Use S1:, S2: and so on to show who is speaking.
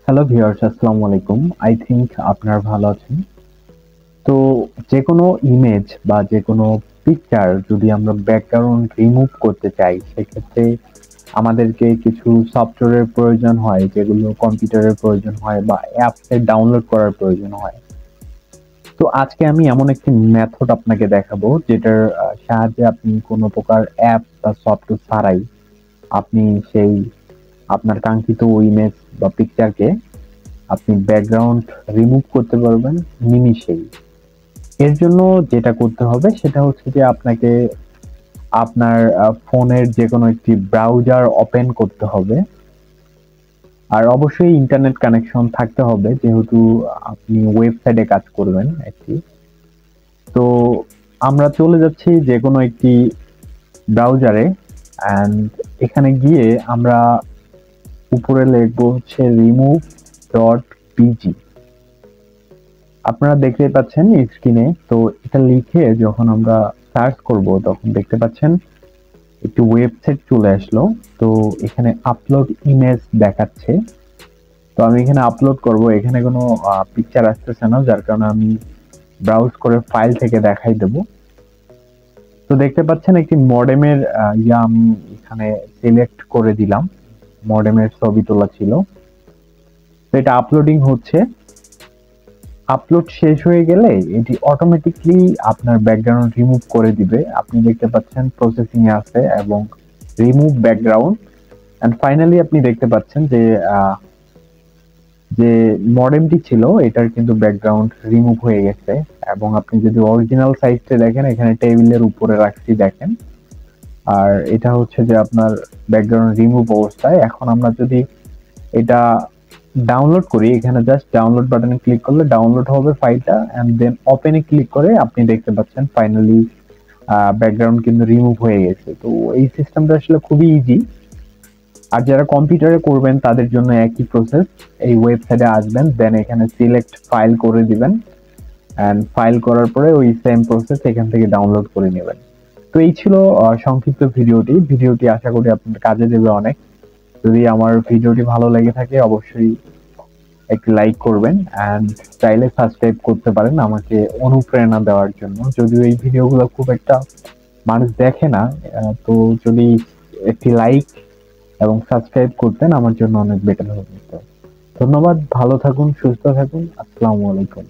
S1: Hello viewers, আসসালামু আলাইকুম। I think আপনারা ভালো আছেন। তো যেকোনো ইমেজ বা যেকোনো পিকচার যদি আমরা ব্যাকগ্রাউন্ড রিমুভ করতে চাই, সেক্ষেত্রে আমাদেরকে কিছু সফটওয়্যারের প্রয়োজন হয়, যেগুলো কম্পিউটারের প্রয়োজন হয় বা অ্যাপসে ডাউনলোড করার প্রয়োজন হয়। তো আজকে আমি এমন একটি মেথড আপনাকে দেখাবো, যেটার সাহায্যে আপনি কোনো প্রকার অ্যাপ বা সফটওয়্যার ছাড়াই আপনি সেই আপনার কাঙ্ক্ষিত ইমেজ বা পিকচারকে আপনি ব্যাকগ্রাউন্ড রিমুভ করতে পারবেন নিমিষেই। এর জন্য যেটা করতে হবে সেটা হচ্ছে যে আপনাকে আপনার ফোনের যেকোনো একটি ব্রাউজার ওপেন করতে হবে। আর অবশ্যই ইন্টারনেট কানেকশন থাকতে হবে, যেহেতু আপনি ওয়েবসাইটে কাজ করবেন একটি। তো আমরা চলে যাচ্ছি যেকোনো একটি ব্রাউজারে, অ্যান্ড এখানে গিয়ে আমরা উপরে লিখবো হচ্ছে remove.pg। আপনারা দেখতে পাচ্ছেন স্ক্রিনে। তো এটা লিখে যখন আমরা সার্চ করব, তখন দেখতে পাচ্ছেন একটি ওয়েবসাইট চলে আসলো। তো এখানে আপলোড ইমেজ দেখাচ্ছে। তো আমি এখানে আপলোড করব, এখানে কোনো পিকচার আসতেছে না, যার কারণে আমি ব্রাউজ করে ফাইল থেকে দেখাই দেব। তো দেখতে পাচ্ছেন একটি মডেমের আমি এখানে সিলেক্ট করে দিলাম। মডেমের ছবি তোলা ছিল। তো এটা আপলোডিং হচ্ছে। আপলোড শেষ হয়ে গেলে এটি অটোমেটিকলি আপনার ব্যাকগ্রাউন্ড রিমুভ করে দিবে। আপনি দেখতে পাচ্ছেন প্রসেসিং এ আছে এবং রিমুভ ব্যাকগ্রাউন্ড, এন্ড ফাইনালি আপনি দেখতে পাচ্ছেন যে যে মডেমটি ছিল এটার কিন্তু ব্যাকগ্রাউন্ড রিমুভ হয়ে গেছে। এবং আপনি যদি অরিজিনাল সাইজটা দেখেন, এখানে টেবিলের উপরে রাখছি দেখেন। আর এটা হচ্ছে যে আপনার ব্যাকগ্রাউন্ড রিমুভ অবস্থায়। এখন আমরা যদি এটা ডাউনলোড করি, এখানে জাস্ট ডাউনলোড বাটনে ক্লিক করলে ডাউনলোড হবে ফাইলটা, এন্ড দেন ওপেনে ক্লিক করে আপনি দেখতে পাচ্ছেন ফাইনালি ব্যাকগ্রাউন্ড কিন্তু রিমুভ হয়ে গেছে। তো এই সিস্টেমটা আসলে খুবই ইজি। আর যারা কম্পিউটারে করবেন তাদের জন্য একই প্রসেস। এই ওয়েবসাইটে আসবেন, দেন এখানে সিলেক্ট ফাইল করে দিবেন, এন্ড ফাইল করার পরে ওই সেম প্রসেস এখান থেকে ডাউনলোড করে নেবেন। তো এই ছিল সংক্ষিপ্ত ভিডিওটি আশা করি আপনার কাজে দেবে অনেক। যদি আমার ভিডিওটি ভালো লেগে থাকে অবশ্যই একটি লাইক করবেন, এন্ড চাইলে সাবস্ক্রাইব করতে পারেন আমাকে অনুপ্রেরণা দেওয়ার জন্য। যদিও এই ভিডিওগুলো খুব একটা মানুষ দেখে না, তো যদি একটি লাইক এবং সাবস্ক্রাইব করতেন আমার জন্য অনেক বেটার হতো। ধন্যবাদ, ভালো থাকুন, সুস্থ থাকুন। আসসালামু আলাইকুম।